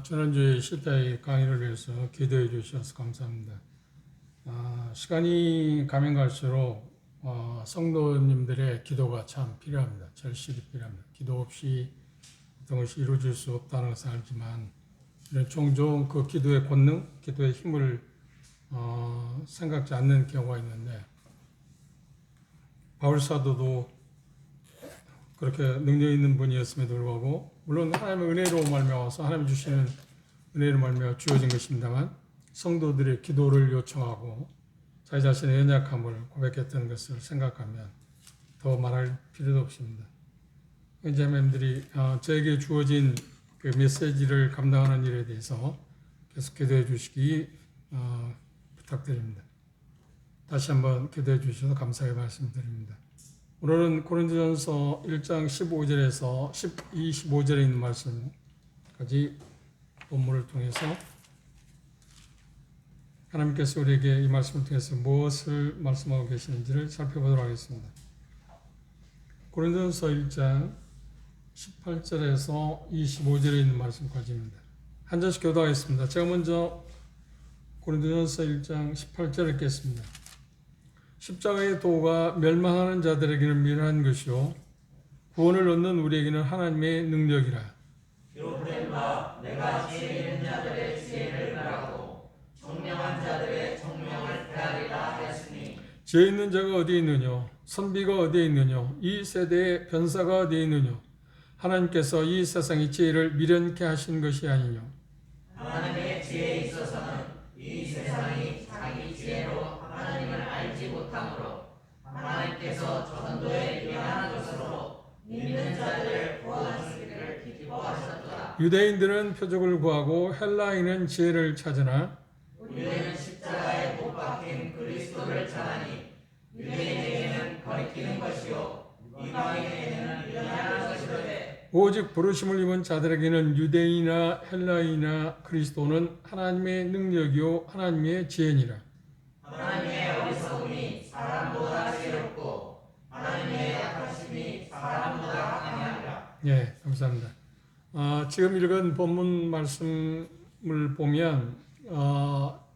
지난주에 실타의 강의를 위해서 기도해 주셔서 감사합니다. 시간이 가면 갈수록 성도님들의 기도가 참 필요합니다. 절실히 필요합니다. 기도 없이 어떤 것이 이루어질 수 없다는 것을 알지만 종종 그 기도의 권능, 기도의 힘을 생각지 않는 경우가 있는데 바울 사도도 그렇게 능력 있는 분이었음에도 불구하고 물론 하나님의 은혜로 말미암아서 하나님 주시는 은혜로 말미암아 주어진 것입니다만 성도들의 기도를 요청하고 자기 자신의 연약함을 고백했던 것을 생각하면 더 말할 필요도 없습니다. 자매님들이 저에게 주어진 그 메시지를 감당하는 일에 대해서 계속 기도해 주시기 부탁드립니다. 다시 한번 기도해 주셔서 감사의 말씀드립니다. 오늘은 고린도전서 1장 15절에서 25절에 있는 말씀까지 본문을 통해서 하나님께서 우리에게 이 말씀을 통해서 무엇을 말씀하고 계시는지를 살펴보도록 하겠습니다. 고린도전서 1장 18절에서 25절에 있는 말씀까지입니다. 한 절씩 교도하겠습니다. 제가 먼저 고린도전서 1장 18절을 읽겠습니다. 십자가의 도가 멸망하는 자들에게는 미련한 것이요 구원을 얻는 우리에게는 하나님의 능력이라. 기록된 바 내가 지혜 있는 자들의 지혜를 멸하고 총명한 자들의 총명을 헤아리라 하였으니 지혜 있는 자가 어디에 있느냐 선비가 어디에 있느냐 이 세대의 변사가 어디에 있느냐 하나님께서 이 세상의 지혜를 미련케 하신 것이 아니냐. 하나님의 지혜에 있어서는 이 세상이 자기 지혜로 하나님을 알지 못하므로 하나님께서 전도에 미련한 것으로 믿는 자들을 구원하시기를 기뻐하셨도다. 유대인들은 표적을 구하고 헬라인은 지혜를 찾으나 우리는 십자가에 못 박힌 그리스도를 전하니 유대인에게는 거리끼는 것이요 이방인에게는 미련한 것이로되 오직 부르심을 입은 자들에게는 유대인이나 헬라인이나 그리스도는 하나님의 능력이요 하나님의 지혜니라. 하나님의 어리석음이 사람보다 지혜롭고 하나님의 약하심이 사람보다 강하니라. 예, 감사합니다. 지금 읽은 본문 말씀을 보면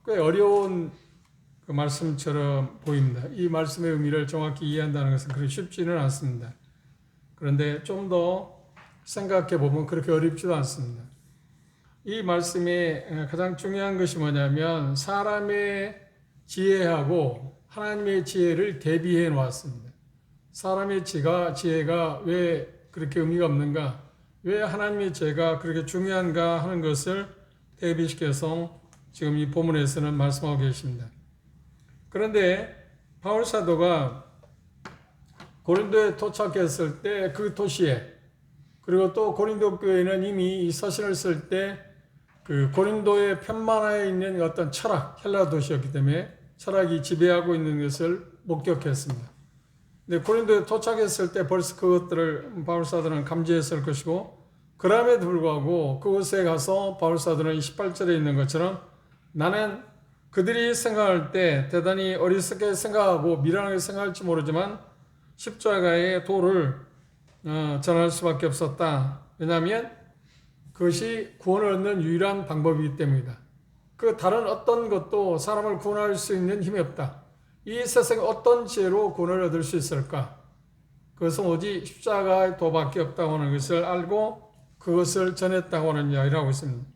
꽤 어려운 그 말씀처럼 보입니다. 이 말씀의 의미를 정확히 이해한다는 것은 그렇게 쉽지는 않습니다. 그런데 좀 더 생각해 보면 그렇게 어렵지도 않습니다. 이 말씀의 가장 중요한 것이 뭐냐면 사람의 지혜하고 하나님의 지혜를 대비해 놓았습니다. 사람의 지혜가 왜 그렇게 의미가 없는가? 왜 하나님의 지혜가 그렇게 중요한가 하는 것을 대비시켜서 지금 이 본문에서는 말씀하고 계십니다. 그런데 바울 사도가 고린도에 도착했을 때 그 도시에 그리고 또 고린도 교회는 이미 이 서신을 쓸 때 그 고린도의 편만하에 있는 어떤 철학, 헬라 도시였기 때문에 철학이 지배하고 있는 것을 목격했습니다. 근데 고린도에 도착했을 때 벌써 그것들을 바울 사도는 감지했을 것이고 그럼에도 불구하고 그곳에 가서 바울 사도는 18절에 있는 것처럼 나는 그들이 생각할 때 대단히 어리석게 생각하고 미련하게 생각할지 모르지만 십자가의 도를 전할 수밖에 없었다. 왜냐하면 그것이 구원을 얻는 유일한 방법이기 때문이다. 그 다른 어떤 것도 사람을 구원할 수 있는 힘이 없다. 이 세상에 어떤 지혜로 구원을 얻을 수 있을까? 그것은 오직 십자가의 도밖에 없다고 하는 것을 알고 그것을 전했다고 하는 이야기를 하고 있습니다.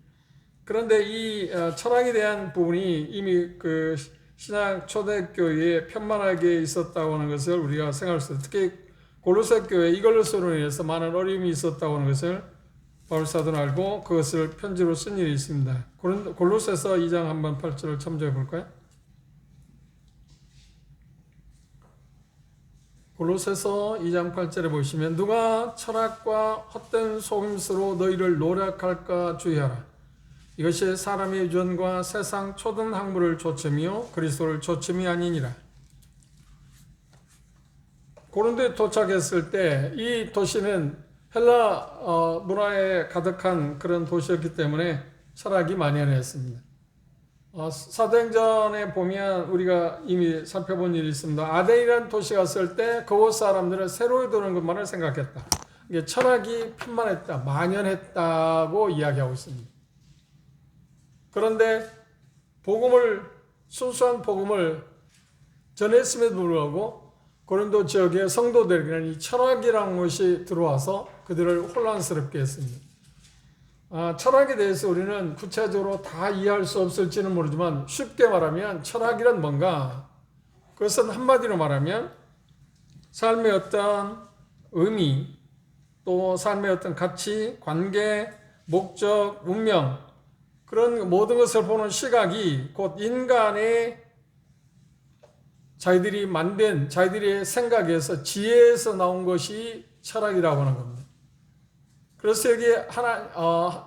그런데 이 철학에 대한 부분이 이미 그 신약 초대교회에 편만하게 있었다고 하는 것을 우리가 생각할 수 있습니다. 특히 골로새 교회 이걸로서로 인해서 많은 어려움이 있었다고 하는 것을 바울 사도는 알고 그것을 편지로 쓴 일이 있습니다. 골로새서 2장 한번 8절을 참조해 볼까요? 골로새서 2장 8절에 보시면 누가 철학과 헛된 속임수로 너희를 노력할까 주의하라. 이것이 사람의 유전과 세상 초등 학문을 조침이요 그리스도를 조침이 아니니라. 고린도에 도착했을 때 이 도시는 헬라 문화에 가득한 그런 도시였기 때문에 철학이 만연했습니다. 사도행전에 보면 우리가 이미 살펴본 일이 있습니다. 아덴이라는 도시 갔을 때 그곳 사람들은 새로이 도는 것만을 생각했다. 이게 철학이 편만했다, 만연했다고 이야기하고 있습니다. 그런데 순수한 복음을 전했음에도 불구하고 고린도 지역의 성도들에게는 이 철학이라는 것이 들어와서 그들을 혼란스럽게 했습니다. 철학에 대해서 우리는 구체적으로 다 이해할 수 없을지는 모르지만 쉽게 말하면 철학이란 뭔가, 그것은 한마디로 말하면 삶의 어떤 의미, 또 삶의 어떤 가치, 관계, 목적, 운명, 그런 모든 것을 보는 시각이 곧 인간의 자기들이 만든 자기들의 생각에서 지혜에서 나온 것이 철학이라고 하는 겁니다. 그래서 여기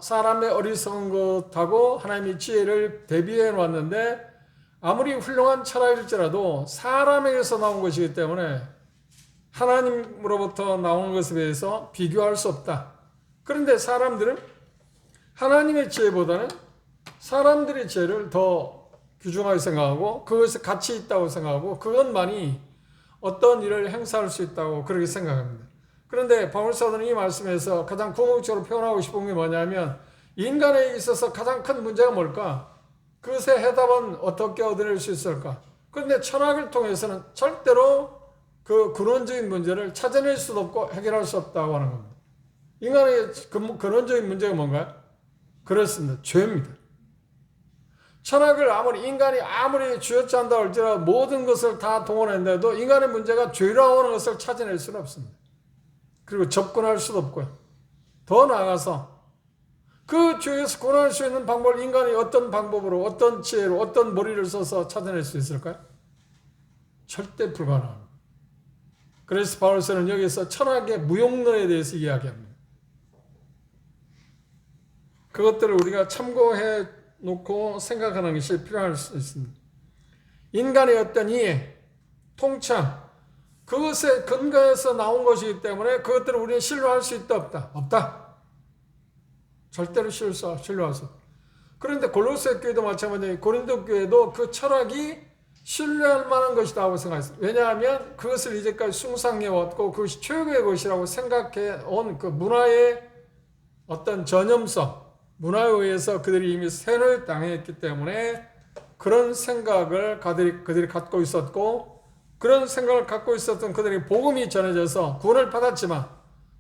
사람의 어리석은 것하고 하나님의 지혜를 대비해 놓았는데, 아무리 훌륭한 철학일지라도 사람에게서 나온 것이기 때문에 하나님으로부터 나오는 것에 대해서 비교할 수 없다. 그런데 사람들은 하나님의 지혜보다는 사람들의 지혜를 더 귀중하게 생각하고 그것에 가치 있다고 생각하고 그것만이 어떤 일을 행사할 수 있다고 그렇게 생각합니다. 그런데 바울 사도는 이 말씀에서 가장 궁극적으로 표현하고 싶은 게 뭐냐면, 인간에 있어서 가장 큰 문제가 뭘까? 그것의 해답은 어떻게 얻어낼 수 있을까? 그런데 철학을 통해서는 절대로 그 근원적인 문제를 찾아낼 수도 없고 해결할 수 없다고 하는 겁니다. 인간의 근원적인 문제가 뭔가요? 그렇습니다. 죄입니다. 철학을 인간이 아무리 쥐어짠다 할지라도 모든 것을 다 동원했는데도 인간의 문제가 죄라고 하는 것을 찾아낼 수는 없습니다. 그리고 접근할 수도 없고요. 더 나아가서 그 죄에서 구원할 수 있는 방법을 인간이 어떤 방법으로, 어떤 지혜로, 어떤 머리를 써서 찾아낼 수 있을까요? 절대 불가능합니다. 그래서 바울서는 여기서 철학의 무용론에 대해서 이야기합니다. 그것들을 우리가 참고해 놓고 생각하는 것이 필요할 수 있습니다. 인간의 어떤 이해, 통찰, 그것에 근거해서 나온 것이기 때문에 그것들을 우리는 신뢰할 수 있다 없다? 없다. 절대로 신뢰할 수 없다. 그런데 골로새 교회도 마찬가지예요. 고린도 교회도 그 철학이 신뢰할 만한 것이다 하고 생각했습니다. 왜냐하면 그것을 이제까지 숭상해왔고 그것이 최고의 것이라고 생각해온 그 문화의 어떤 전염성, 문화에 의해서 그들이 이미 세뇌 당했기 때문에 그런 생각을 그들이 갖고 있었고, 그런 생각을 갖고 있었던 그들이 복음이 전해져서 구원을 받았지만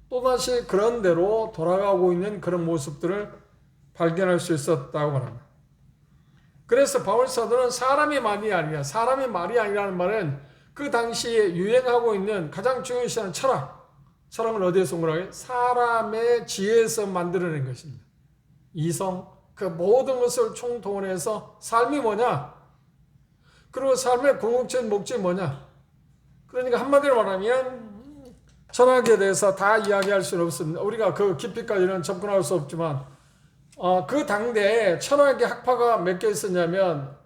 또다시 그런 대로 돌아가고 있는 그런 모습들을 발견할 수 있었다고 합니다. 그래서 바울 사도는 사람이 말이 아니라는 말은 그 당시에 유행하고 있는 가장 중요시하는 철학을 어디에서 온 거라고요? 사람의 지혜에서 만들어낸 것입니다. 이성, 그 모든 것을 총동원해서 삶이 뭐냐? 그리고 삶의 궁극적인 목적이 뭐냐? 그러니까 한마디로 말하면 철학에 대해서 다 이야기할 수는 없습니다. 우리가 그 깊이까지는 접근할 수 없지만 그 당대에 철학의 학파가 몇 개 있었냐면,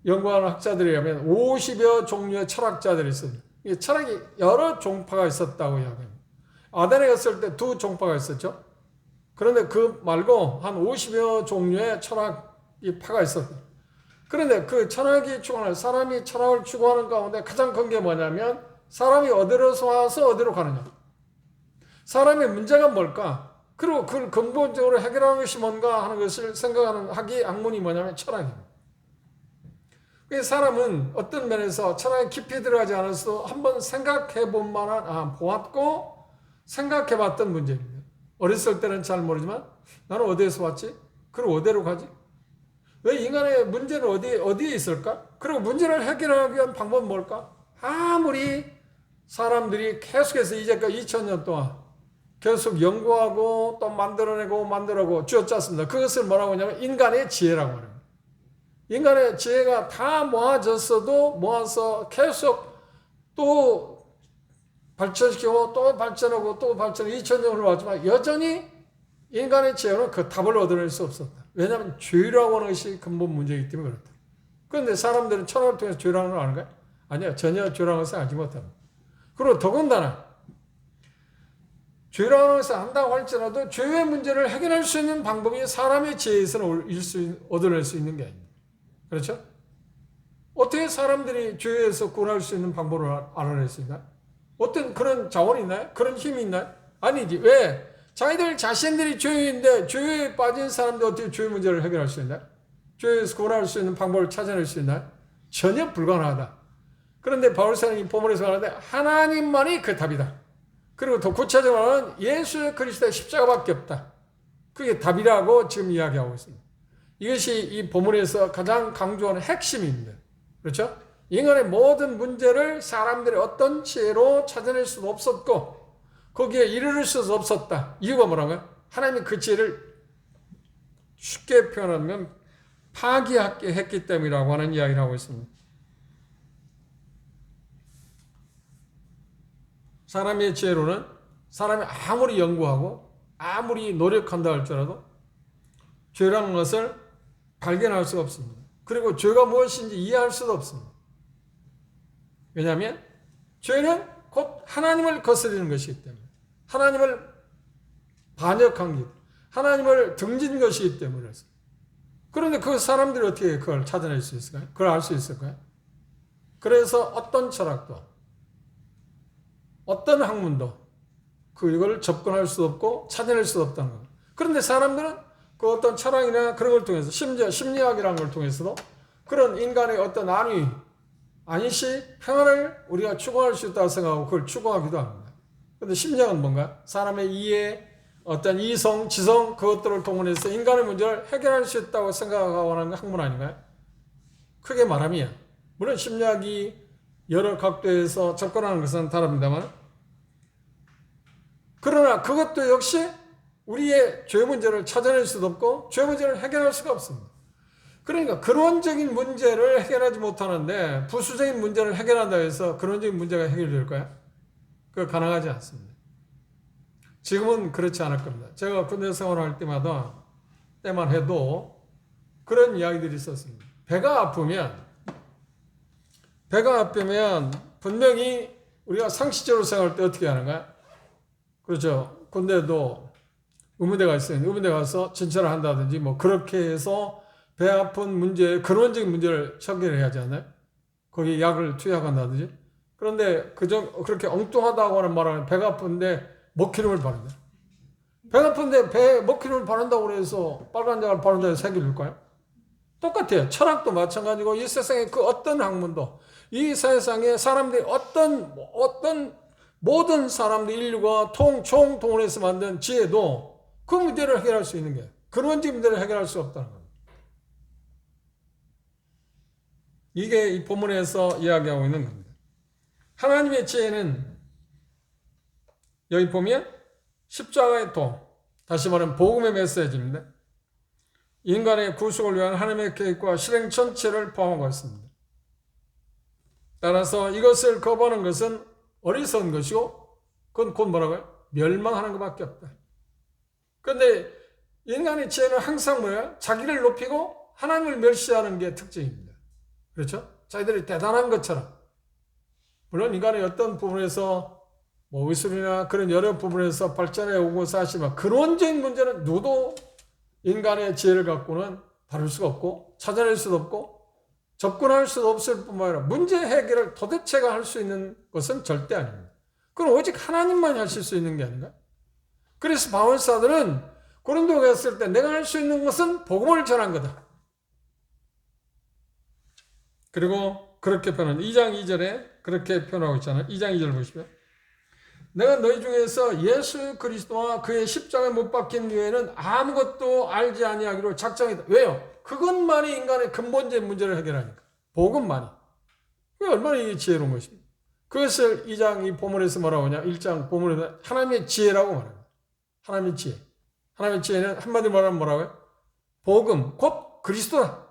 연구하는 학자들에 의하면 50여 종류의 철학자들이 있습니다. 철학이 여러 종파가 있었다고 이야기합니다. 아덴에 갔을 때 2종파가 있었죠. 그런데 그 말고 한 50여 종류의 철학이 파가 있었어요. 그런데 그 철학이 추구하는, 사람이 철학을 추구하는 가운데 가장 큰 게 뭐냐면, 사람이 어디로서 와서 어디로 가느냐. 사람의 문제가 뭘까? 그리고 그걸 근본적으로 해결하는 것이 뭔가 하는 것을 생각하는 학문이 뭐냐면 철학입니다. 그래서 사람은 어떤 면에서 철학에 깊이 들어가지 않아서 한번 생각해 본 만한, 보았고 생각해 봤던 문제입니다. 어렸을 때는 잘 모르지만 나는 어디에서 왔지? 그리고 어디로 가지? 왜 인간의 문제는 어디에 있을까? 그리고 문제를 해결하기 위한 방법은 뭘까? 아무리 사람들이 계속해서 이제까지 2000년 동안 계속 연구하고 또 만들어내고 쥐어짰습니다. 그것을 뭐라고 하냐면 인간의 지혜라고 합니다. 인간의 지혜가 다 모아서 계속 또 발전시키고 또 발전하고 또 발전하고 2000년을 왔지만 여전히 인간의 지혜는 그 답을 얻어낼 수 없었다. 왜냐하면 죄라고 하는 것이 근본 문제이기 때문에 그렇다. 그런데 사람들은 철학을 통해서 죄라는 걸 아는가요? 아니요. 전혀 죄라는 것을 알지 못합니다. 그리고 더군다나 죄라는 것을 안다고 할지라도 죄의 문제를 해결할 수 있는 방법이 사람의 지혜에서는 얻어낼 수 있는 게 아닙니다. 그렇죠? 어떻게 사람들이 죄에서 구원할 수 있는 방법을 알아낼 수 있나요? 어떤 그런 자원이 있나요? 그런 힘이 있나요? 아니지. 왜? 자기들 자신들이 죄인데 죄에 빠진 사람들 어떻게 죄 문제를 해결할 수 있나요? 죄에서 구원할 수 있는 방법을 찾아낼 수 있나요? 전혀 불가능하다. 그런데 바울사님이 본문에서 말하는데 하나님만이 그 답이다. 그리고 더 구체적으로 말하면 예수 그리스도의 십자가밖에 없다. 그게 답이라고 지금 이야기하고 있습니다. 이것이 이 본문에서 가장 강조하는 핵심입니다. 그렇죠? 인간의 모든 문제를 사람들이 어떤 지혜로 찾아낼 수도 없었고 거기에 이르를 수도 없었다. 이유가 뭐라고요? 하나님이 그 지혜를 쉽게 표현하면 파기하게 했기 때문이라고 하는 이야기를 하고 있습니다. 사람의 지혜로는 사람이 아무리 연구하고 아무리 노력한다 할지라도 죄라는 것을 발견할 수가 없습니다. 그리고 죄가 무엇인지 이해할 수도 없습니다. 왜냐하면 죄는 곧 하나님을 거스르는 것이기 때문에 하나님을 반역한 것, 하나님을 등진 것이기 때문에 그런데 그 사람들이 어떻게 그걸 찾아낼 수 있을까요? 그걸 알 수 있을까요? 그래서 어떤 철학도 어떤 학문도 그걸 접근할 수 없고 찾아낼 수 없다는 겁니다. 그런데 사람들은 그 어떤 철학이나 그런 걸 통해서 심지어 심리학이라는 걸 통해서도 그런 인간의 어떤 안위, 안시, 평안을 우리가 추구할 수 있다고 생각하고 그걸 추구하기도 합니다. 그런데 심리학은 뭔가? 사람의 이해, 어떤 이성, 지성 그것들을 동원해서 인간의 문제를 해결할 수 있다고 생각하고 하는 학문 아닌가요? 크게 말하면 물론 심리학이 여러 각도에서 접근하는 것은 다릅니다만 그러나 그것도 역시 우리의 죄 문제를 찾아낼 수도 없고 죄 문제를 해결할 수가 없습니다. 그러니까 근원적인 문제를 해결하지 못하는데 부수적인 문제를 해결한다 해서 근원적인 문제가 해결될까요? 그거 가능하지 않습니다. 지금은 그렇지 않을 겁니다. 제가 군대 생활할 때만 해도 그런 이야기들이 있었습니다. 배가 아프면 분명히 우리가 상식적으로 생각할 때 어떻게 하는가요? 그렇죠. 군대도 의무대가 있어요. 의무대 가서 진찰을 한다든지 뭐 그렇게 해서 배 아픈 문제, 근원적인 문제를 해결해야 하지 않나요? 거기에 약을 투약한다든지. 그런데 그렇게 엉뚱하다고 하는 말은 배가 아픈데 먹기름을 바른다. 배가 아픈데 배에 먹기름을 바른다고 해서 빨간 약을 바른다고 해서 해결될까요? 똑같아요. 철학도 마찬가지고 이 세상의 그 어떤 학문도 이 세상에 사람들이 어떤 모든 사람들 인류가 총동원해서 만든 지혜도 그 문제를 해결할 수 있는 게 근원적 문제를 해결할 수 없다는 겁니다. 이게 이 본문에서 이야기하고 있는 겁니다. 하나님의 지혜는 여기 보면 십자가의 도, 다시 말하면 복음의 메시지입니다. 인간의 구속을 위한 하나님의 계획과 실행 전체를 포함하고 있습니다. 따라서 이것을 거부하는 것은 어리석은 것이고 그건 곧 뭐라고요? 멸망하는 것밖에 없다. 그런데 인간의 지혜는 항상 뭐예요? 자기를 높이고 하나님을 멸시하는 게 특징입니다. 그렇죠? 자기들이 대단한 것처럼. 물론 인간의 어떤 부분에서 뭐 의술이나 그런 여러 부분에서 발전해 오고 사실은 근원적인 문제는 누구도 인간의 지혜를 갖고는 다룰 수가 없고 찾아낼 수도 없고 접근할 수도 없을 뿐만 아니라 문제 해결을 도대체가 할 수 있는 것은 절대 아닙니다. 그건 오직 하나님만이 하실 수 있는 게 아닌가? 그래서 바울사들은 고린도에 갔을 때 내가 할 수 있는 것은 복음을 전한 거다. 그리고 그렇게 표현한 2장 2절에 그렇게 표현하고 있잖아요. 2장 2절 보십시오. 내가 너희 중에서 예수 그리스도와 그의 십자가에 못 박힌 이외에는 아무것도 알지 아니하기로 작정했다. 왜요? 그것만이 인간의 근본적인 문제를 해결하니까. 복음만이. 그게 얼마나 이게 지혜로운 것입니까? 그것을 2장 이 본문에서 뭐라고 하냐? 1장 본문에서 하나님의 지혜라고 말합니다. 하나님의 지혜. 하나님의 지혜는 한마디로 말하면 뭐라고요? 복음, 곧 그리스도다.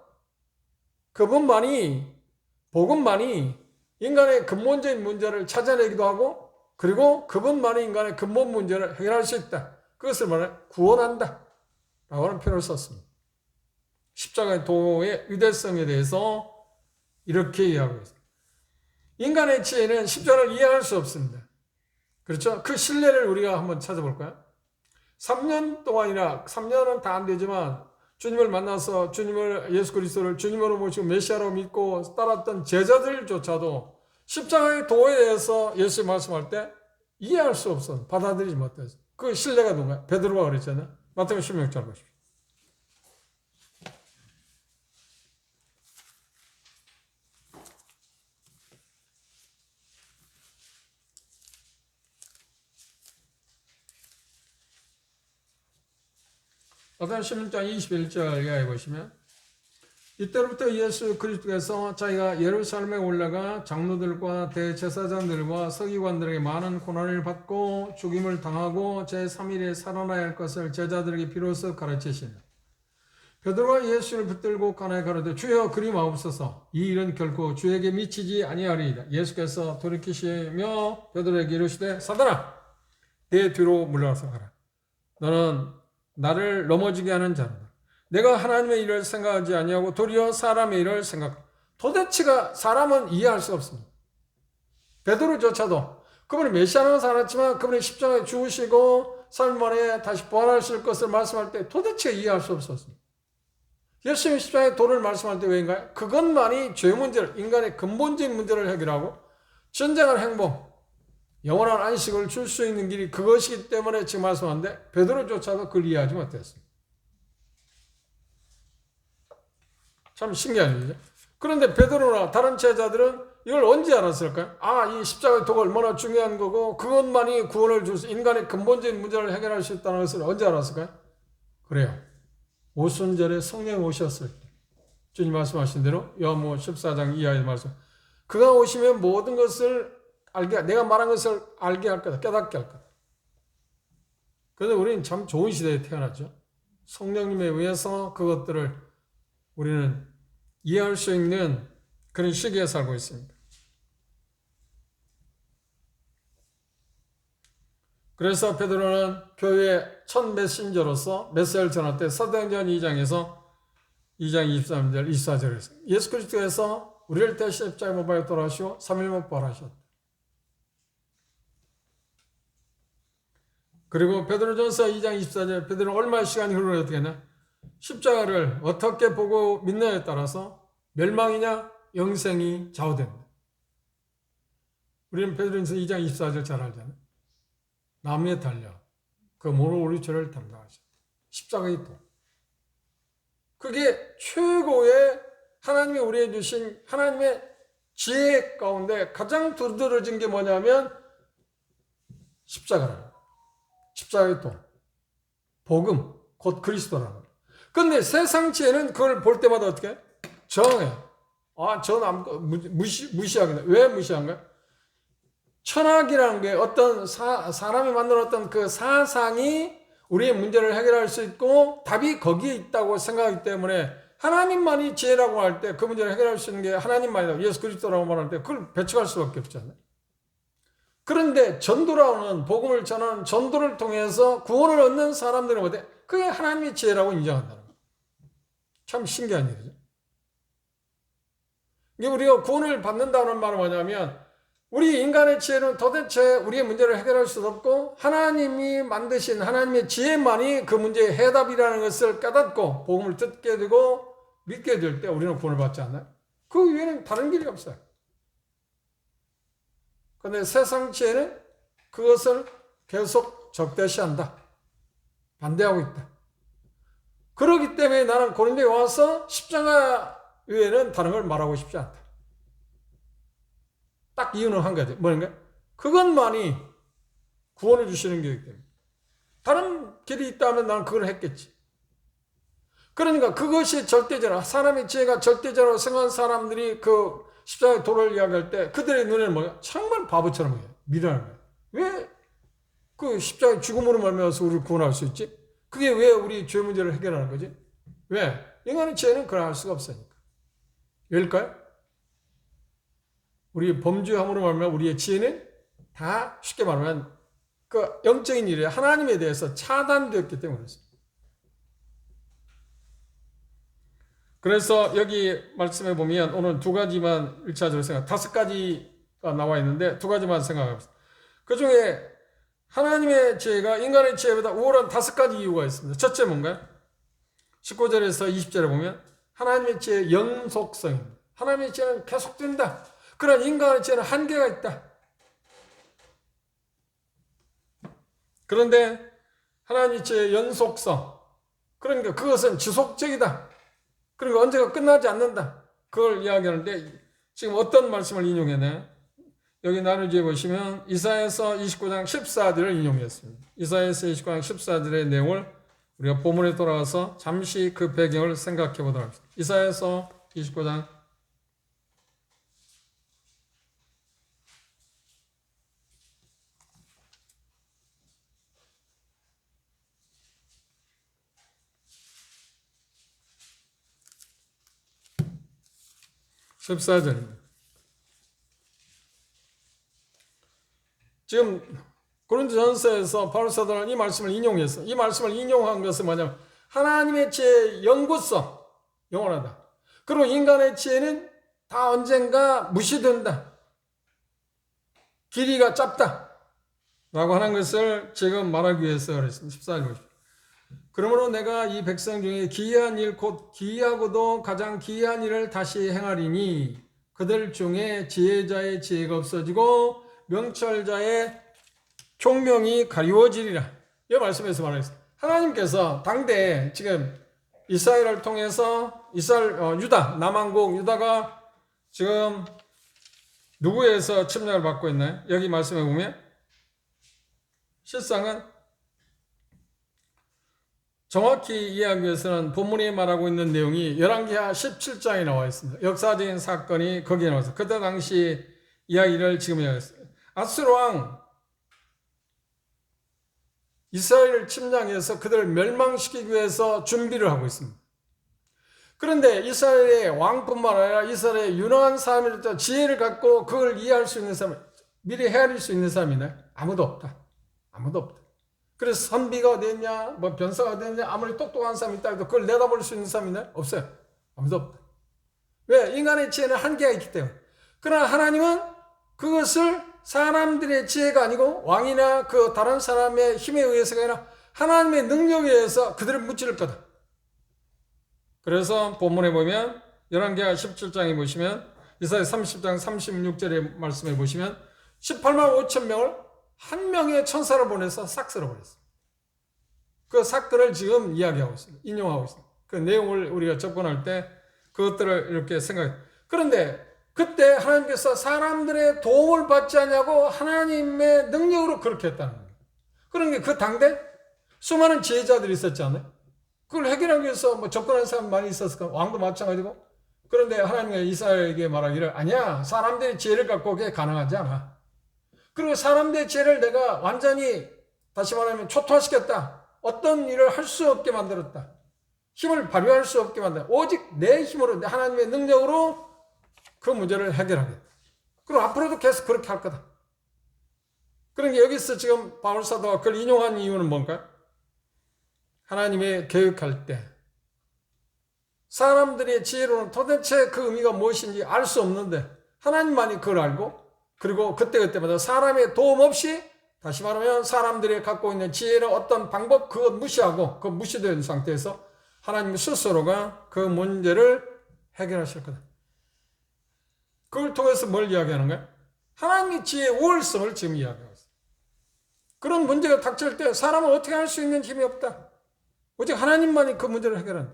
복음만이 인간의 근본적인 문제를 찾아내기도 하고 그리고 그분만이 인간의 근본 문제를 해결할 수 있다. 그것을 말해 구원한다. 라고 하는 표현을 썼습니다. 십자가의 도의 유대성에 대해서 이렇게 이해하고 있습니다. 인간의 지혜는 십자가를 이해할 수 없습니다. 그렇죠? 그 신뢰를 우리가 한번 찾아볼까요? 3년 동안이나 3년은 다 안 되지만 주님을 만나서 주님을 예수 그리스도를 주님으로 모시고 메시아로 믿고 따랐던 제자들조차도 십자가의 도에 대해서 예수 말씀할 때 이해할 수 없어. 받아들이지 못해서. 그 신뢰가 누군가? 베드로가 그랬잖아요. 마태복음 16장 보십시오. 마태복음 16장 21절 이하에 보시면 이때로부터 예수 그리스도께서 자기가 예루살렘에 올라가 장로들과 대제사장들과 서기관들에게 많은 고난을 받고 죽임을 당하고 제3일에 살아나야 할 것을 제자들에게 비로소 가르치시니 베드로가 예수를 붙들고 가나에 가로되 주여 그리 마옵소서 이 일은 결코 주에게 미치지 아니하리이다. 예수께서 돌이키시며 베드로에게 이르시되 사단아 내 뒤로 물러나서 가라. 너는 나를 넘어지게 하는 자로다. 내가 하나님의 일을 생각하지 아니하고 도리어 사람의 일을 생각하라. 도대체가 사람은 이해할 수 없습니다. 베드로조차도 그분이 메시아는 살았지만 그분이 십자가에 죽으시고 3일 만에 다시 부활하실 것을 말씀할 때 도대체 이해할 수 없었습니다. 예수님이 십자가의 도를 말씀할 때 왜인가요? 그것만이 죄 문제를, 인간의 근본적인 문제를 해결하고 전쟁한 행복, 영원한 안식을 줄 수 있는 길이 그것이기 때문에 지금 말씀하는데 베드로조차도 그걸 이해하지 못했습니다. 참 신기한 일이죠. 그런데 베드로나 다른 제자들은 이걸 언제 알았을까요? 이 십자가의 도가 얼마나 중요한 거고 그것만이 구원을 줄 수, 인간의 근본적인 문제를 해결할 수 있다는 것을 언제 알았을까요? 그래요. 오순절에 성령이 오셨을 때 주님 말씀하신 대로 요한복음 14장 이하의 말씀 그가 오시면 모든 것을 알게 내가 말한 것을 알게 할 거다. 깨닫게 할 거다. 그런데 우리는 참 좋은 시대에 태어났죠. 성령님에 의해서 그것들을 우리는 이해할 수 있는 그런 시기에 살고 있습니다. 그래서 베드로는 교회의 첫 메신저로서 메시지를 전할 때 사도행전 2장에서 2장 23절 24절에서 예수 그리스도께서 우리를 대신 십자가에 못 박아 돌아가시고 3일 못 부활하셨다. 그리고 베드로전서 2장 24절 베드로는 얼마의 시간이 흐르면 어떻게 했나? 십자가를 어떻게 보고 믿느냐에 따라서 멸망이냐 영생이 좌우됩니다. 우리는 베드로전서 2장 24절 잘 알잖아요. 나무에 달려 그 모로 우리 죄를 담당하셨다. 십자가의 도. 그게 최고의 하나님이 우리에게 주신 하나님의 지혜 가운데 가장 두드러진 게 뭐냐면 십자가라는 거예요. 십자가의 도. 복음, 곧 그리스도라는 거예요. 그런데 세상 지혜는 그걸 볼 때마다 어떻게 해? 정해요. 저는 무시하겠네. 왜 무시한가요? 철학이라는 게 어떤 사람이 만들었던 그 사상이 우리의 문제를 해결할 수 있고 답이 거기에 있다고 생각하기 때문에 하나님만이 지혜라고 할 때 그 문제를 해결할 수 있는 게 하나님만이다. 예수 그리스도라고 말할 때 그걸 배척할 수밖에 없잖아요. 그런데 전도라는 복음을 전하는 전도를 통해서 구원을 얻는 사람들은 어때? 그게 하나님의 지혜라고 인정한다는 거예요. 참 신기한 일이죠. 이게 우리가 구원을 받는다는 말은 뭐냐면 우리 인간의 지혜는 도대체 우리의 문제를 해결할 수 없고 하나님이 만드신 하나님의 지혜만이 그 문제의 해답이라는 것을 깨닫고 복음을 듣게 되고 믿게 될 때 우리는 구원을 받지 않나요? 그 외에는 다른 길이 없어요. 그런데 세상 지혜는 그것을 계속 적대시한다. 반대하고 있다. 그렇기 때문에 나는 고린도에 와서 십자가 외에는 다른 걸 말하고 싶지 않다. 딱 이유는 한 가지. 뭔가? 그것만이 구원을 주시는 거기 때문에. 다른 길이 있다면 나는 그걸 했겠지. 그러니까 그것이 절대적으로, 사람의 지혜가 절대적으로 생각한 사람들이 그 십자가의 도를 이야기할 때 그들의 눈에는 뭐야? 정말 바보처럼 보여요. 미련한 거예요. 왜 그 십자가의 죽음으로 말미암아서 우리를 구원할 수 있지? 그게 왜 우리 죄 문제를 해결하는 거지? 왜? 인간의 지혜는 그럴 수가 없으니까. 왜일까요? 우리 범죄함으로 말하면 우리의 지혜는 다 쉽게 말하면 그 영적인 일에 하나님에 대해서 차단되었기 때문에 그렇습니다. 그래서 여기 말씀해 보면 오늘 두 가지만 1차적으로 다섯 가지가 나와 있는데 두 가지만 생각합니다. 그 중에 하나님의 지혜가 인간의 지혜보다 우월한 다섯 가지 이유가 있습니다. 첫째 뭔가요? 19절에서 20절에 보면 하나님의 지혜의 연속성입니다. 하나님의 지혜는 계속된다. 그러나 인간의 지혜는 한계가 있다. 그런데 하나님의 지혜의 연속성, 그러니까 그것은 지속적이다. 그러니까 언제가 끝나지 않는다. 그걸 이야기하는데 지금 어떤 말씀을 인용했나요? 여기 나누지에 보시면 이사야서 29장 14절을 인용했습니다. 이사야서 29장 14절의 내용을 우리가 본문에 돌아가서 잠시 그 배경을 생각해 보도록 합시다. 이사야서 29장 14절입니다. 지금 고린도전서에서 바울 사도는 이 말씀을 인용했어. 이 말씀을 인용한 것은 뭐냐면 하나님의 지혜의 영구성, 영원하다. 그리고 인간의 지혜는 다 언젠가 무시된다. 길이가 짧다. 라고 하는 것을 지금 말하기 위해서 그랬습니다. 14절 보십시오. 그러므로 내가 이 백성 중에 기이한 일, 곧 기이하고도 가장 기이한 일을 다시 행하리니 그들 중에 지혜자의 지혜가 없어지고 명철자의 총명이 가리워지리라. 이 말씀에서 말했습니다. 하나님께서 당대에 지금 이스라엘을 통해서 유다, 남왕국 유다가 지금 누구에서 침략을 받고 있나요? 여기 말씀에 보면 실상은 정확히 이해하기 위해서는 본문이 말하고 있는 내용이 열왕기하 17장에 나와 있습니다. 역사적인 사건이 거기에 나와서 그때 당시 이야기를 지금 이야기했어요. 아수르 왕 이스라엘을 침략해서 그들을 멸망시키기 위해서 준비를 하고 있습니다. 그런데 이스라엘의 왕뿐만 아니라 이스라엘의 유능한 사람이라도 지혜를 갖고 그걸 이해할 수 있는 사람, 미리 헤아릴 수 있는 사람이 있나요? 아무도 없다. 아무도 없다. 그래서 선비가 어디 있냐, 뭐 변사가 어디 있냐, 아무리 똑똑한 사람이 있다 해도 그걸 내다볼 수 있는 사람이 있나요? 없어요. 아무도 없다. 왜? 인간의 지혜는 한계가 있기 때문에. 그러나 하나님은 그것을 사람들의 지혜가 아니고 왕이나 그 다른 사람의 힘에 의해서가 아니라 하나님의 능력에 의해서 그들을 무찌를 거다. 그래서 본문에 보면 열왕기하 17장에 보시면 이사야 30장 36절의 말씀에 보시면 18만 5천 명을 한 명의 천사를 보내서 싹 쓸어버렸어요. 그 사건을 지금 이야기하고 있습니다. 인용하고 있습니다. 그 내용을 우리가 접근할 때 그것들을 이렇게 생각해요. 그런데 그때 하나님께서 사람들의 도움을 받지 않냐고 하나님의 능력으로 그렇게 했다는 거예요. 그러니까 그 당대 수많은 지혜자들이 있었지 않아요? 그걸 해결하기 위해서 뭐 접근하는 사람 많이 있었을까? 왕도 마찬가지고. 그런데 하나님이 이사야에게 말하기를 아니야. 사람들의 지혜를 갖고 그게 가능하지 않아. 그리고 사람들의 지혜를 내가 완전히 다시 말하면 초토화시켰다. 어떤 일을 할 수 없게 만들었다. 힘을 발휘할 수 없게 만들었다. 오직 내 힘으로 하나님의 능력으로 그 문제를 해결하겠다. 그리고 앞으로도 계속 그렇게 할 거다. 그러니까 여기서 지금 바울 사도가 그걸 인용한 이유는 뭔가요? 하나님의 계획할 때 사람들의 지혜로는 도대체 그 의미가 무엇인지 알 수 없는데 하나님만이 그걸 알고 그리고 그때그때마다 사람의 도움 없이 다시 말하면 사람들이 갖고 있는 지혜나 어떤 방법 그것 무시하고 그 무시된 상태에서 하나님 스스로가 그 문제를 해결하실 거다. 그걸 통해서 뭘 이야기하는 거야? 하나님의 지혜의 우월성을 지금 이야기하고 있어요. 그런 문제가 닥칠 때 사람은 어떻게 할 수 있는 힘이 없다. 오직 하나님만이 그 문제를 해결한다.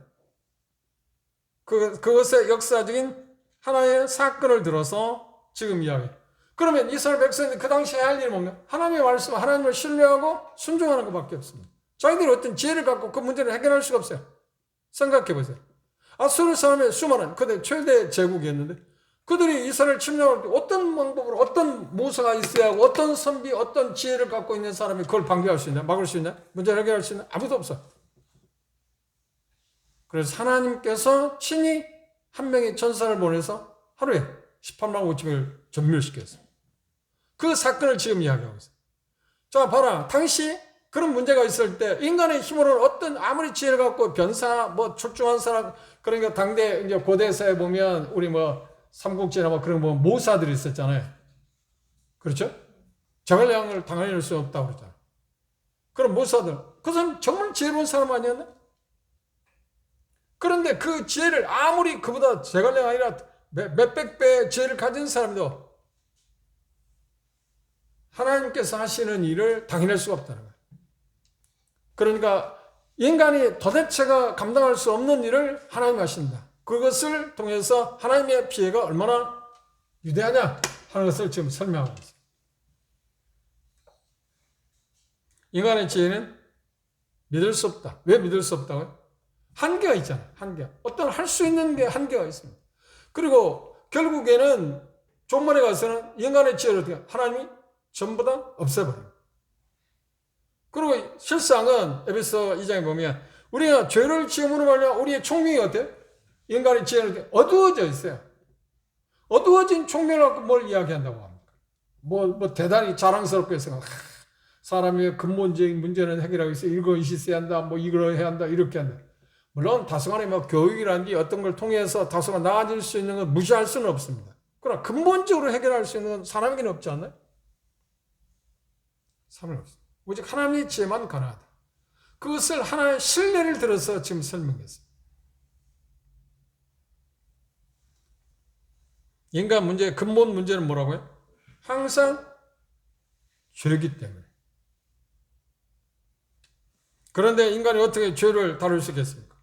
그것의 역사적인 하나의 사건을 들어서 지금 이야기해요. 그러면 이스라엘 백성이 그 당시에 할 일은 뭡니까? 하나님의 말씀, 하나님을 신뢰하고 순종하는 것밖에 없습니다. 자기들이 어떤 지혜를 갖고 그 문제를 해결할 수가 없어요. 생각해 보세요. 아수르 사람의 수많은 그들 최대 제국이었는데 그들이 이스라엘 침략할 때 어떤 방법으로 어떤 모사가 있어야 하고 어떤 선비, 어떤 지혜를 갖고 있는 사람이 그걸 방기할 수 있냐? 막을 수 있냐? 문제를 해결할 수 있냐? 아무도 없어. 그래서 하나님께서 친히 한 명의 천사를 보내서 하루에 18만 5천을 전멸시켰어요. 그 사건을 지금 이야기하고 있어요. 자, 봐라. 당시 그런 문제가 있을 때 인간의 힘으로는 어떤 아무리 지혜를 갖고 변사, 뭐 출중한 사람, 그러니까 당대 이제 고대사에 보면 우리 뭐 삼국지나 뭐 그런 뭐 모사들이 있었잖아요. 그렇죠? 제갈량을 당할 수 없다고 그랬잖아요. 그런 모사들. 그 사람 정말 지혜로운 사람 아니었나? 그런데 그 지혜를 아무리 그보다 제갈량 아니라 몇백 배의 지혜를 가진 사람도 하나님께서 하시는 일을 당해낼 수가 없다는 거예요. 그러니까 인간이 도대체가 감당할 수 없는 일을 하나님이 하신다. 그것을 통해서 하나님의 피해가 얼마나 위대하냐 하는 것을 지금 설명하고 있습니다. 인간의 지혜는 믿을 수 없다. 왜 믿을 수 없다고요? 한계가 있잖아요. 한계. 어떤 할 수 있는 게 한계가 있습니다. 그리고 결국에는 종말에 가서는 인간의 지혜를 어떻게 하나님이 전부 다 없애버립니다. 그리고 실상은 에베소 2장에 보면 우리가 죄를 지음으로 말미암아 우리의 총명이 어때요? 인간의 지혜는 어두워져 있어요. 어두워진 총명을 갖고 뭘 이야기한다고 합니까? 뭐 대단히 자랑스럽게 생각. 사람의 근본적인 문제는 해결하고 있어. 이거 있어야 한다. 뭐 이걸 해야 한다. 이렇게 한다. 물론 다소간에 뭐 교육이라든지 어떤 걸 통해서 다소간 나아질 수 있는 건 무시할 수는 없습니다. 그러나 근본적으로 해결할 수 있는 건 사람에게는 없지 않나요? 사람은 없습니다. 오직 하나님의 지혜만 가능하다. 그것을 하나의 신뢰를 들어서 지금 설명했어요. 인간 문제의 근본 문제는 뭐라고요? 항상 죄이기 때문에. 그런데 인간이 어떻게 죄를 다룰 수 있겠습니까?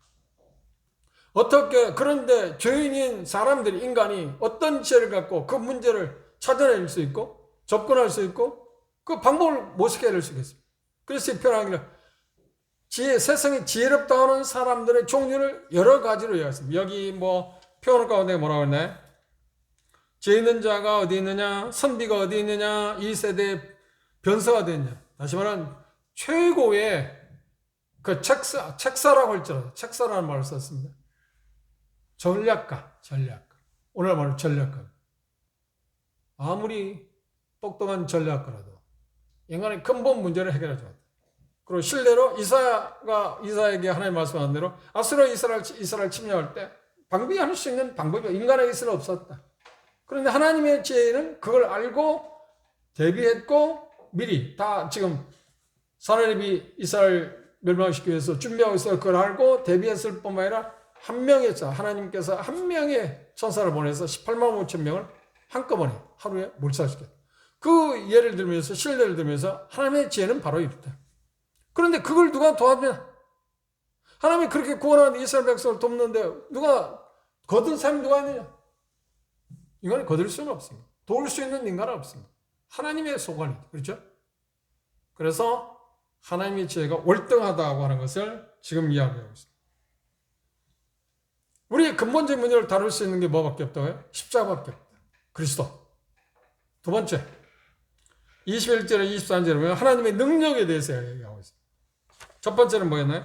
그런데 죄인인 사람들이, 인간이 어떤 지혜를 갖고 그 문제를 찾아낼 수 있고, 접근할 수 있고, 그 방법을 무엇을 해낼 수 있겠습니까? 그래서 표현하기를, 세상에 지혜롭다 하는 사람들의 종류를 여러 가지로 이해했습니다. 여기 표현 가운데 뭐라고 했나요? 지혜 있는 자가 어디 있느냐, 선비가 어디 있느냐, 이 세대의 변사가 어디 있느냐. 다시 말하면, 최고의 책사라고 할지라도, 책사라는 말을 썼습니다. 전략가. 오늘 말로 전략가. 아무리 똑똑한 전략가라도 인간의 근본 문제를 해결하지 못해. 그리고 실례로 이사야에게 하나님 말씀한 대로 아수르 이스라엘 침략할 때 방비할 수 있는 방법이 인간에게 있어는 없었다. 그런데 하나님의 지혜는 그걸 알고 대비했고 미리 다 지금 사나립이 이스라엘 멸망시키기 위해서 준비하고 있어 그걸 알고 대비했을 뿐만 아니라 하나님께서 한 명의 천사를 보내서 18만 5천 명을 한꺼번에 하루에 몰살시켰다. 그 예를 들면서 신뢰를 들면서 하나님의 지혜는 바로 이렇다. 그런데 그걸 누가 도와주냐? 하나님이 그렇게 구원하는 이스라엘 백성을 돕는데 누가 거둔 사람이 누가 있느냐? 인간이 거둘 수는 없습니다. 도울 수 있는 인간은 없습니다. 하나님의 소관이다. 그렇죠? 그래서 하나님의 지혜가 월등하다고 하는 것을 지금 이야기하고 있습니다. 우리의 근본적인 문제를 다룰 수 있는 게 뭐밖에 없다고요? 십자가밖에 없다. 그리스도. 두 번째, 21절에 23절에 보면 하나님의 능력에 대해서 이야기하고 있습니다. 첫 번째는 뭐였나요?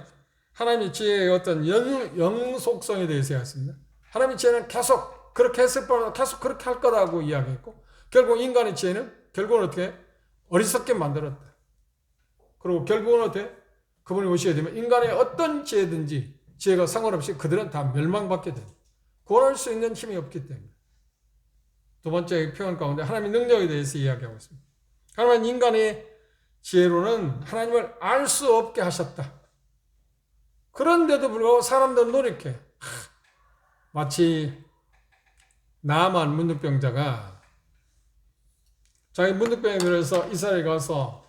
하나님의 지혜의 어떤 영속성에 대해서 이야기했습니다. 하나님의 지혜는 계속 그렇게 했을 뿐만 아니라 계속 그렇게 할 거라고 이야기했고, 결국 인간의 지혜는 결국은 어떻게 어리석게 만들었다. 그리고 결국은 어떻게 그분이 오시게 되면 인간의 어떤 지혜가 상관없이 그들은 다 멸망받게 됩니다. 구원할 수 있는 힘이 없기 때문에. 두 번째 표현 가운데 하나님의 능력에 대해서 이야기하고 있습니다. 하나님은 인간의 지혜로는 하나님을 알 수 없게 하셨다. 그런데도 불구하고 사람들은 노력해. 마치 나만 문둥병자가 자기 문둥병에 걸려서 이스라엘에 가서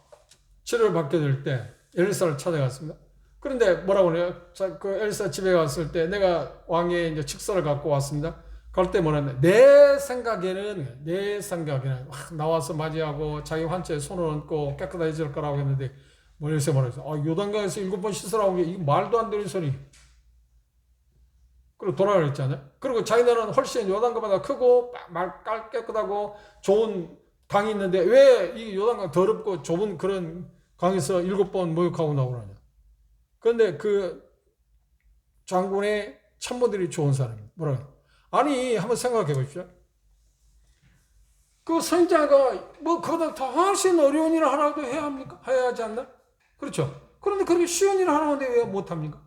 치료를 받게 될 때 엘리사를 찾아갔습니다. 그런데 뭐라고 그래요? 그 엘리사 집에 갔을 때 내가 왕의 이제 칙서를 갖고 왔습니다. 갈 때 뭐랬냐? 내 생각에는 나와서 맞이하고 자기 환자에 손을 얹고 깨끗해질 거라고 했는데 엘리사 말했어. 요단강에서 7번 씻으라고 이게 말도 안 되는 소리. 그리고 돌아가 그랬잖아요. 그리고 자기네는 훨씬 요단강보다 크고 깨끗하고 좋은 강이 있는데 왜 이 요단강 더럽고 좁은 그런 강에서 7번 목욕하고 나오느냐. 그런데 그 장군의 참모들이 좋은 사람이에요. 뭐라고? 아니, 한번 생각해 보십시오. 그 선지자가 그보다 더 훨씬 어려운 일을 하나도 해야 합니까? 해야 하지 않나? 그렇죠. 그런데 그렇게 쉬운 일을 하는데 왜 못합니까?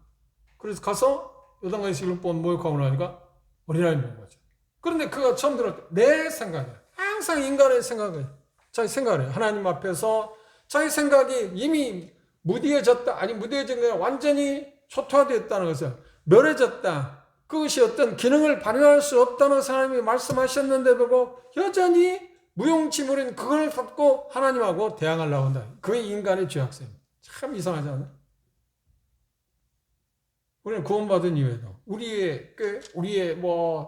그래서 가서 요단강에서 7번 목욕하고 나니까 어린아이 먹은 거죠. 그런데 그가 처음 들을 때 내 생각이야. 항상 인간의 생각을, 자기 생각을 해요. 하나님 앞에서 자기 생각이 이미 무뎌졌다. 아니, 무뎌진 게 완전히 초토화되었다는 것을 멸해졌다. 그것이 어떤 기능을 발휘할 수 없다는 것을 하나님이 말씀하셨는데 보고 여전히 무용지물인 그걸 갖고 하나님하고 대항하려고 한다. 그게 인간의 죄악성입니다. 참 이상하지 않아요? 우리는 구원받은 이후에도 우리의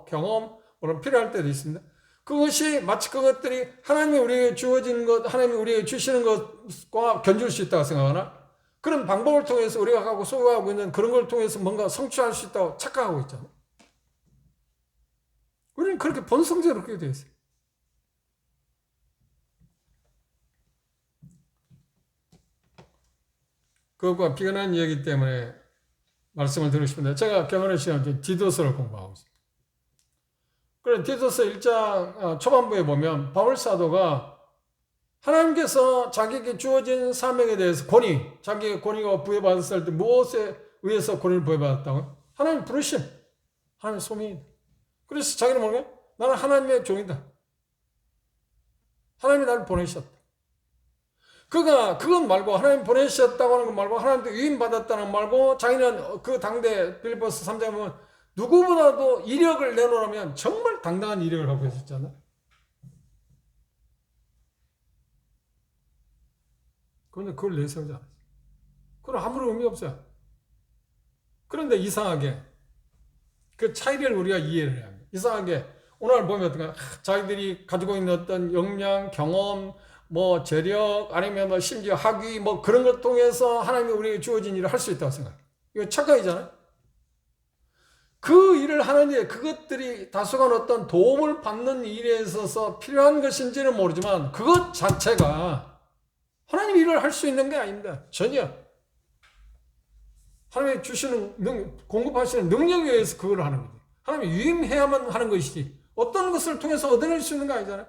경험, 물론 필요할 때도 있습니다. 그것이 마치 그것들이 하나님이 우리에게 주어진 것, 하나님이 우리에게 주시는 것과 견줄 수 있다고 생각하나? 그런 방법을 통해서 우리가 하고 소유하고 있는 그런 걸 통해서 뭔가 성취할 수 있다고 착각하고 있잖아. 우리는 그렇게 본성적으로 그렇게 되어 있어요. 그것과 비근한 이야기 때문에 말씀을 드리고 싶은데, 제가 개헌의 시간 디도서를 공부하고 있습니다. 그래, 디도서 1장 초반부에 보면 바울 사도가 하나님께서 자기에게 주어진 사명에 대해서 자기의 권위가 부여받았을 때 무엇에 의해서 권위를 부여받았다고요? 하나님 부르심, 하나님 소명이다. 그래서 자기는 뭐냐? 나는 하나님의 종이다. 하나님이 나를 보내셨다. 그건 말고, 하나님 보내셨다고 하는 것 말고, 하나님도 유임받았다는 것 말고, 자기는 그 당대 빌립보서 3장에 보면 누구보다도 이력을 내놓으라면 정말 당당한 이력을 갖고 있었잖아요. 그런데 그걸 내세우지 않았어요. 그건 아무런 의미 없어요. 그런데 이상하게 그 차이를 우리가 이해를 해야 합니다. 이상하게 오늘 보면 어떤가, 자기들이 가지고 있는 어떤 역량, 경험, 뭐 재력, 아니면 뭐 심지어 학위, 뭐 그런 것 통해서 하나님이 우리에게 주어진 일을 할 수 있다고 생각해요. 이거 착각이잖아요. 그 일을 하는데 그것들이 다소간 어떤 도움을 받는 일에 있어서 필요한 것인지는 모르지만 그것 자체가 하나님 일을 할 수 있는 게 아닙니다. 전혀. 하나님이 주시는, 공급하시는 능력에 의해서 그걸 하는 거죠. 하나님이 유임해야만 하는 것이지 어떤 것을 통해서 얻어낼 수 있는 거 아니잖아요.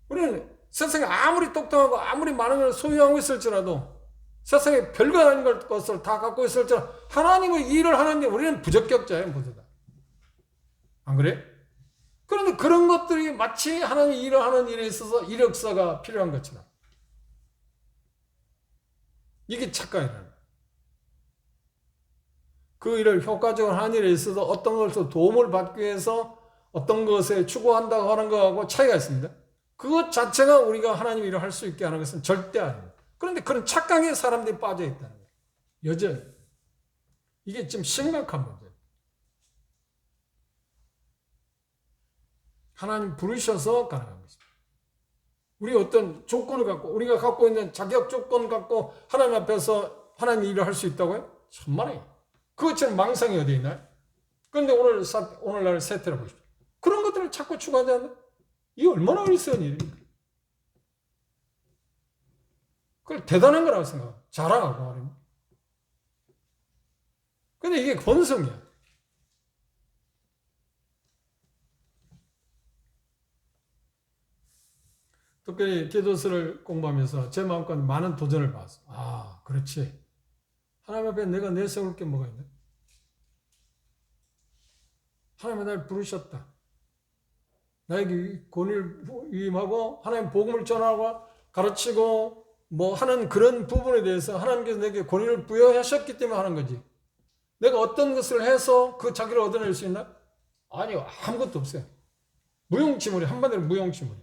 우리는 세상에 아무리 똑똑하고 아무리 많은 걸 소유하고 있을지라도, 세상에 별거 아닌 것을 다 갖고 있을지라도 하나님의 일을 하는데 우리는 부적격자예요, 모두 다. 안 그래? 그런데 그런 것들이 마치 하나님의 일을 하는 일에 있어서 이력서가 필요한 것처럼. 이게 착각이라는 거예요. 그 일을 효과적으로 하는 일에 있어서 어떤 것에서 도움을 받기 위해서 어떤 것에 추구한다고 하는 것하고 차이가 있습니다. 그것 자체가 우리가 하나님 일을 할 수 있게 하는 것은 절대 아닙니다. 그런데 그런 착각에 사람들이 빠져 있다는 거예요. 여전히. 이게 지금 심각한 문제예요. 하나님 부르셔서 가능한 것입니다. 우리 어떤 조건을 갖고, 우리가 갖고 있는 자격 조건 갖고 하나님 앞에서 하나님 일을 할 수 있다고요? 천만에요. 그것처럼 망상이 어디 있나요? 그런데 오늘날 세태를 보십시오. 그런 것들을 자꾸 추구하지 않나? 이게 얼마나 어리석은 일입니까? 그걸 대단한 거라고 생각하고 자랑하고 말입니다. 근데 이게 본성이야. 특별히 기도서를 공부하면서 제 마음껏 많은 도전을 받았어. 아, 그렇지. 하나님 앞에 내가 내세울 게 뭐가 있나? 하나님이 나를 부르셨다. 나에게 권위를 위임하고 하나님 복음을 전하고 가르치고 뭐 하는 그런 부분에 대해서 하나님께서 내게 권위를 부여하셨기 때문에 하는 거지. 내가 어떤 것을 해서 그 자기를 얻어낼 수 있나? 아니요. 아무것도 없어요. 무용지물이, 한마디로 무용지물이.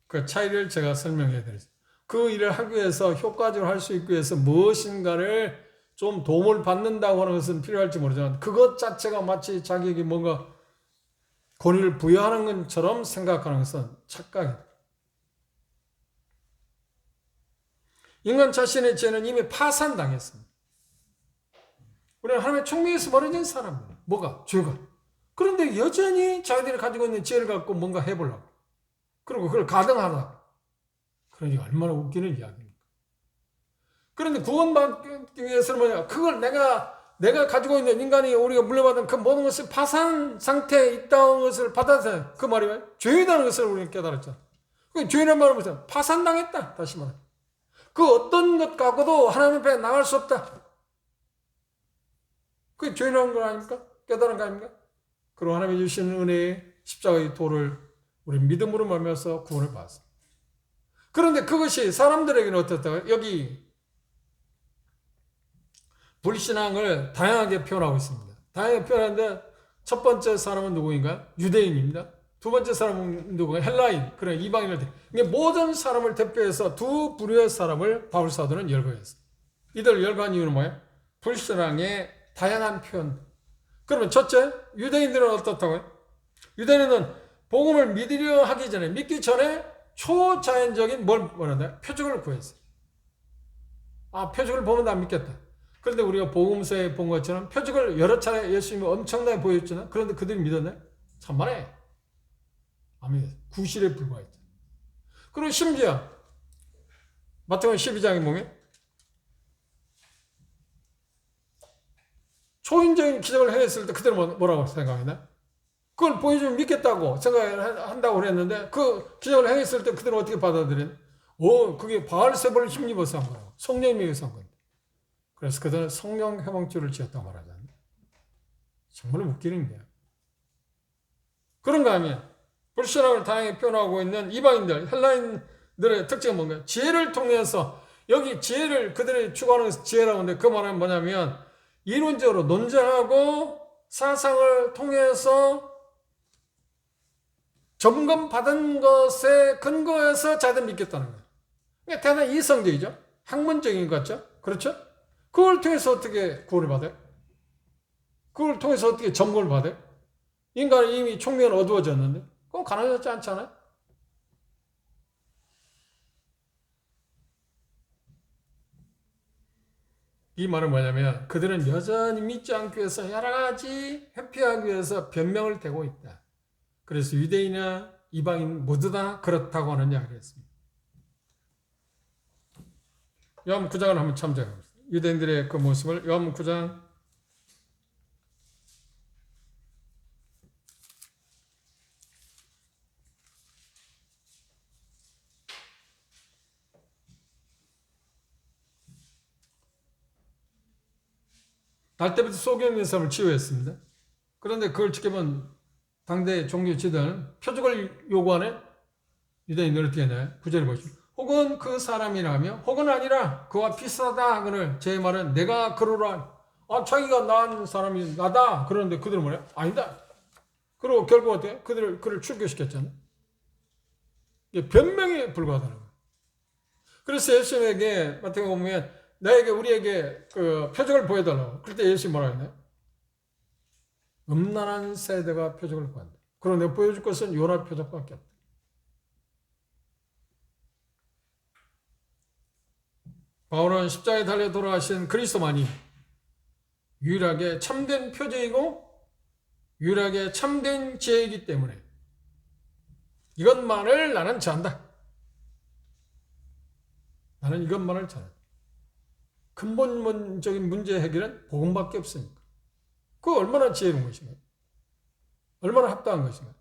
그 차이를 제가 설명해 드렸어요. 그 일을 하기 위해서 효과적으로 할 수 있기 위해서 무엇인가를 좀 도움을 받는다고 하는 것은 필요할지 모르지만 그것 자체가 마치 자기에게 뭔가 권위를 부여하는 것처럼 생각하는 것은 착각입니다. 인간 자신의 죄는 이미 파산당했습니다. 우리는 하나님의 총명에서 멀어진 사람입니다. 뭐가? 죄가. 그런데 여전히 자기들이 가지고 있는 죄를 갖고 뭔가 해보려고. 그리고 그걸 가등하다. 그러니까 얼마나 웃기는 이야기입니까? 그런데 구원받기 위해서는 뭐냐? 그걸 내가 가지고 있는 인간이 우리가 물려받은 그 모든 것을 파산 상태에 있다는 것을 받아서 그 말이 뭐예요? 죄이라는 것을 우리는 깨달았잖아. 그 죄라는 말은 뭐죠? 파산당했다. 다시 말해. 그 어떤 것 갖고도 하나님 앞에 나갈 수 없다. 그게 죄라는 거 아닙니까? 깨달은 거 아닙니까? 그리고 하나님이 주시는 은혜의 십자가의 도를 우리 믿음으로 말미암아서 구원을 받았습니다. 그런데 그것이 사람들에게는 어떻다고요? 여기 불신앙을 다양하게 표현하고 있습니다. 다양하게 표현하는데 첫 번째 사람은 누구인가? 유대인입니다. 두 번째 사람은 누구인가? 헬라인, 그런 이방인을 모든 사람을 대표해서 두 부류의 사람을 바울 사도는 열거했어요. 이들 열거한 이유는 뭐예요? 불신앙의 다양한 표현. 그러면 첫째, 유대인들은 어떻다고요? 유대인은 복음을 믿으려 하기 전에, 믿기 전에 초자연적인 뭘 원한다? 표적을 구했어요. 표적을 보면 안 믿겠다. 그런데 우리가 복음서에 본 것처럼 표적을 여러 차례 예수님이 엄청나게 보였잖아. 그런데 그들이 믿었네? 천만에 안 믿었어요. 구실에 불과했죠. 그리고 심지어 마태복음 12장에 보면 초인적인 기적을 행했을 때 그들은 뭐라고 생각했나? 그걸 보여주면 믿겠다고 생각한다고 그랬는데 그 기적을 행했을 때 그들은 어떻게 받아들였나? 그게 바알세불을 힘입어서 한 거라고. 성령에 의해서 한 건데. 그래서 그들은 성령 해방주를 지었다고 말하잖아요. 정말 웃기는 거예요. 그런가 하면 불신앙을 다양하게 표현하고 있는 이방인들, 헬라인들의 특징은 뭔가요? 지혜를 통해서 여기 지혜를 그들이 추구하는 지혜라고 하는데 그 말은 뭐냐면 이론적으로 논쟁하고 사상을 통해서 점검받은 것에 근거해서 자기들 믿겠다는 거예요. 그러니까 대단히 이성적이죠. 학문적인 것 같죠? 그렇죠? 그걸 통해서 어떻게 구원을 받아요? 그걸 통해서 어떻게 점검을 받아요? 인간은 이미 총명은 어두워졌는데 그건 가능하지 않잖아요? 이 말은 뭐냐면 그들은 여전히 믿지 않기 위해서 여러 가지 회피하기 위해서 변명을 대고 있다. 그래서 유대인이나 이방인 모두 다 그렇다고 하는 이야기를 했습니다. 요한복음 9장을 한번 참조해봅시다. 유대인들의 그 모습을 요한복음 9장 '날 때부터 소경의 삶을 치유했습니다. 그런데 그걸 지켜본 당대 종교 지도자는 표적을 요구하는 유대인들을 어떻게 했나요? 9절을 보시죠. 혹은 그 사람이라며 혹은 아니라 그와 비슷하다 하거늘 제 말은 내가 그러라. 자기가 낳은 사람이 나다. 그러는데 그들은 뭐래요? 아니다. 그리고 결국 어때요? 그를 출교시켰잖아요. 이게 변명에 불과하다는 거예요. 그래서 예수님에게 마태복음 보면 우리에게 그 표적을 보여달라고. 그럴 때 예수님이 뭐라 했나요? 음란한 세대가 표적을 구한다. 그런데 내가 보여줄 것은 요나 표적밖에 없다. 바울은 십자가에 달려 돌아가신 그리스도만이 유일하게 참된 표적이고 유일하게 참된 지혜이기 때문에 이것만을 나는 전한다. 나는 이것만을 전한다. 근본적인 문제 해결은 복음밖에 없으니까. 그거 얼마나 지혜로운 것인가요? 얼마나 합당한 것인가요?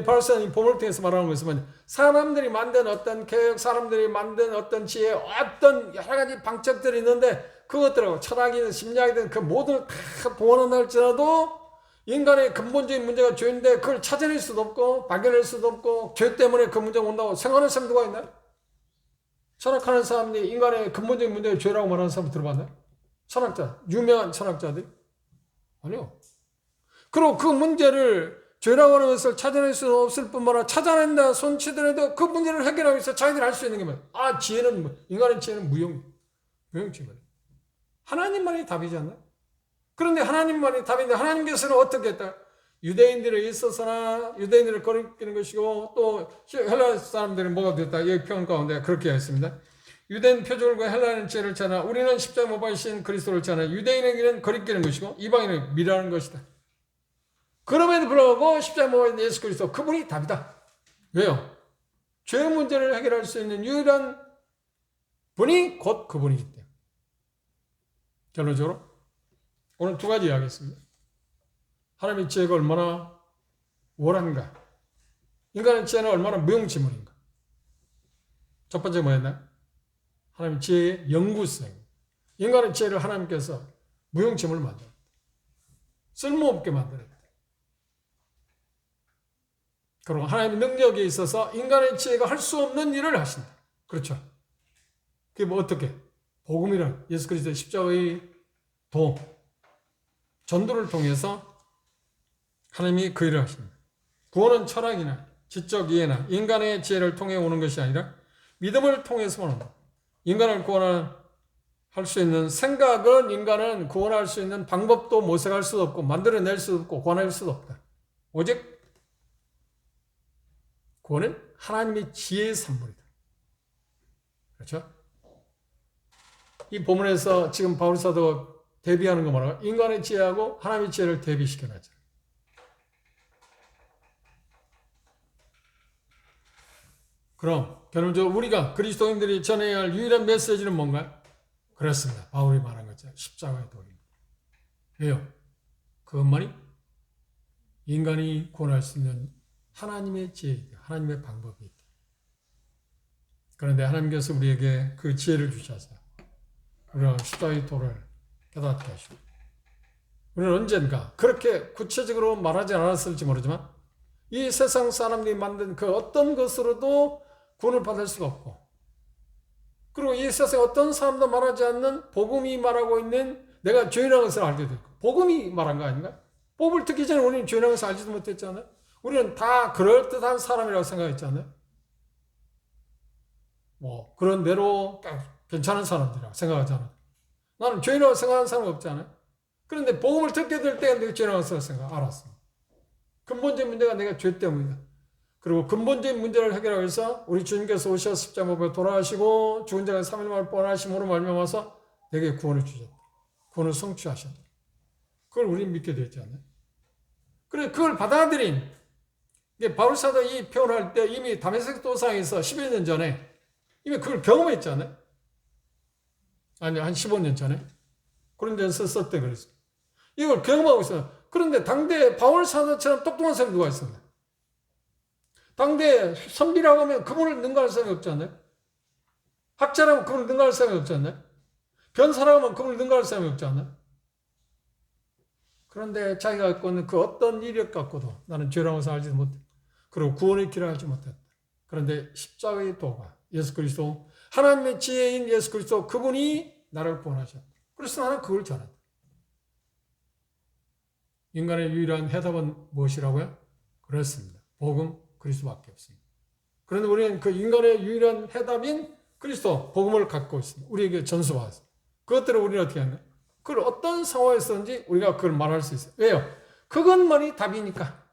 바울사님 본문을 통해서 말하는 것은 사람들이 만든 어떤 개혁, 사람들이 만든 어떤 지혜, 어떤 여러 가지 방책들이 있는데 그것들하고 철학이든 심리학이든 그 모든 다 봉헌할지라도 인간의 근본적인 문제가 죄인데 그걸 찾아낼 수도 없고 발견할 수도 없고 죄 때문에 그 문제가 온다고 생각하는 사람 누가 있나요? 철학하는 사람들이 인간의 근본적인 문제가 죄라고 말하는 사람 들어봤나요? 철학자, 유명한 철학자들? 아니요. 그리고 그 문제를 죄라고 하는 것을 찾아낼 수 없을 뿐만 아니라 찾아낸다 손치더라도 그 문제를 해결하기 위해서 자기들이 할 수 있는 게 뭐예요? 지혜는, 인간의 지혜는 무용지물. 하나님만이 답이지 않나요? 그런데 하나님만이 답인데 하나님께서는 어떻게 했다? 유대인들에 있어서나 유대인들을 거리끼는 것이고 또 헬라 사람들은 뭐가 됐다? 여기 표현 가운데 그렇게 했습니다. 유대인 표적과 헬라는 죄를 찾아 우리는 십자가 못 박이신 그리스도를 찾아 유대인에게는 거리끼는 것이고 이방인은 미라는 것이다. 그럼에도 불구하고 십자가 못 박이신 예수 그리스도 그분이 답이다. 왜요? 죄 문제를 해결할 수 있는 유일한 분이 곧 그분이기 때문에. 결론적으로 오늘 두 가지 이야기했습니다. 하나님의 지혜가 얼마나 우월한가? 인간의 지혜는 얼마나 무용지물인가? 첫 번째 뭐였나요? 하나님의 지혜의 영구성. 인간의 지혜를 하나님께서 무용지물을 만들었다. 쓸모없게 만들었다. 그리고 하나님의 능력에 있어서 인간의 지혜가 할 수 없는 일을 하신다. 그렇죠? 그게 뭐 어떻게? 복음이란 예수 그리스도의 십자가의 전도를 통해서 하나님이 그 일을 하십니다. 구원은 철학이나 지적 이해나 인간의 지혜를 통해 오는 것이 아니라 믿음을 통해서만 옵니다. 인간을 구원할 수 있는 생각은 인간은 구원할 수 있는 방법도 모색할 수도 없고 만들어낼 수도 없고 구원할 수도 없다. 오직 구원은 하나님의 지혜의 산물이다. 그렇죠? 이 본문에서 지금 바울 사도가 대비하는 거 뭐라고? 인간의 지혜하고 하나님의 지혜를 대비시켜놨죠. 그럼 결론적으로 우리가 그리스도인들이 전해야 할 유일한 메시지는 뭔가요? 그렇습니다. 바울이 말한 것처럼 십자가의 도입니다. 왜요? 그것만이 인간이 구원할 수 있는 하나님의 지혜이다. 하나님의 방법이 있다. 그런데 하나님께서 우리에게 그 지혜를 주셔서 우리가 십자가의 도를 깨닫게 하시고 우리는 언젠가 그렇게 구체적으로 말하지 않았을지 모르지만 이 세상 사람들이 만든 그 어떤 것으로도 구원을 받을 수가 없고 그리고 이 세상에 어떤 사람도 말하지 않는 복음이 말하고 있는 내가 죄인이라는 것을 알게 되고 복음이 말한 거 아닌가? 복음을 듣기 전에 우리는 죄인이라는 것을 알지도 못했잖아요. 우리는 다 그럴듯한 사람이라고 생각했잖아요. 뭐 그런 대로 괜찮은 사람들이라고 생각하잖아요. 나는 죄인이라고 생각하는 사람은 없잖아요. 그런데 복음을 듣게 될 때 내가 죄인이라고 알았어. 근본적인 문제가 내가 죄 때문이다. 그리고 근본적인 문제를 해결하기 위해서 우리 주님께서 오셔서 십자가 못 박혀 돌아가시고 죽은 자가 3일 만에 부활하심으로 말미암아서 내게 구원을 주셨다. 구원을 성취하셨다. 그걸 우리는 믿게 됐잖아요. 그래 그걸 받아들인 바울 사도 이 표현할 때 이미 다메섹 도상에서 10여 년 전에 이미 그걸 경험했잖아요. 아니 한 15년 전에 고린도전서 썼을 때 그랬어요. 이걸 경험하고 있어요. 그런데 당대 바울 사도처럼 똑똑한 사람이 누가 있었나? 당대 선비라고 하면 그분을 능가할 사람이 없잖아요. 학자라면 그분을 능가할 사람이 없잖아요. 변사라고 하면 그분을 능가할 사람이 없잖아요. 그런데 자기가 갖고 있는 그 어떤 이력 갖고도 나는 죄라는 것을 알지도 못했다. 그리고 구원의 길을 알지 못했다. 그런데 십자가의 도가 예수 그리스도 하나님의 지혜인 예수 그리스도 그분이 나를 구원하셨다. 그래서 나는 그걸 전한다. 인간의 유일한 해답은 무엇이라고요? 그렇습니다. 복음 그리스도밖에 없습니다. 그런데 우리는 그 인간의 유일한 해답인 그리스도 복음을 갖고 있습니다. 우리에게 전수받았습니다. 그것들을 우리는 어떻게 하냐? 그걸 어떤 상황에서든지 우리가 그걸 말할 수 있어요. 왜요? 그것만이 답이니까.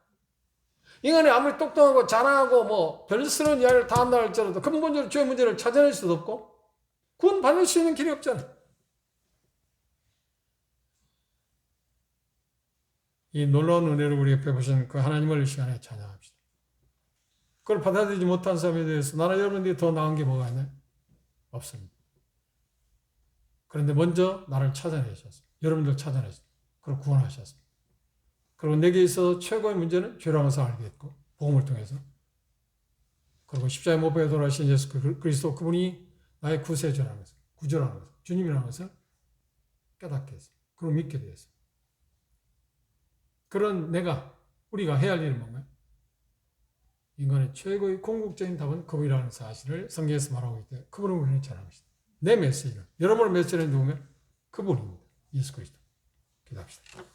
인간이 아무리 똑똑하고 자랑하고 뭐 별스러운 이야기를 다 한다 할지라도 근본적으로 죄의 문제를 찾아낼 수도 없고 구원 받을 수 있는 길이 없잖아요. 이 놀라운 은혜를 우리에게 베푸신 그 하나님을 이 시간에 찬양합시다. 그걸 받아들이지 못한 사람에 대해서 나는 여러분들이 더 나은 게 뭐가 있나요? 없습니다. 그런데 먼저 나를 찾아내셨습니다. 여러분들 찾아내셨습니다. 그리고 구원하셨습니다. 그리고 내게 있어서 최고의 문제는 죄라는 것을 알게 했고 복음을 통해서 그리고 십자가에 못 박혀 돌아가신 예수 그리스도 그분이 나의 구세주라는 것을 구주라는 것을 주님이라는 것을 깨닫게 했습니다. 그리고 믿게 되었습니다. 그런 우리가 해야 할 일은 뭔가요? 인간의 최고의 궁극적인 답은 그분이라는 사실을 성경에서 말하고 있기 때문에 그분을 우리는 잘합시다. 내 메시지는 여러분의 메시지는 누구면 그분입니다. 예수 그리스도. 기도합시다.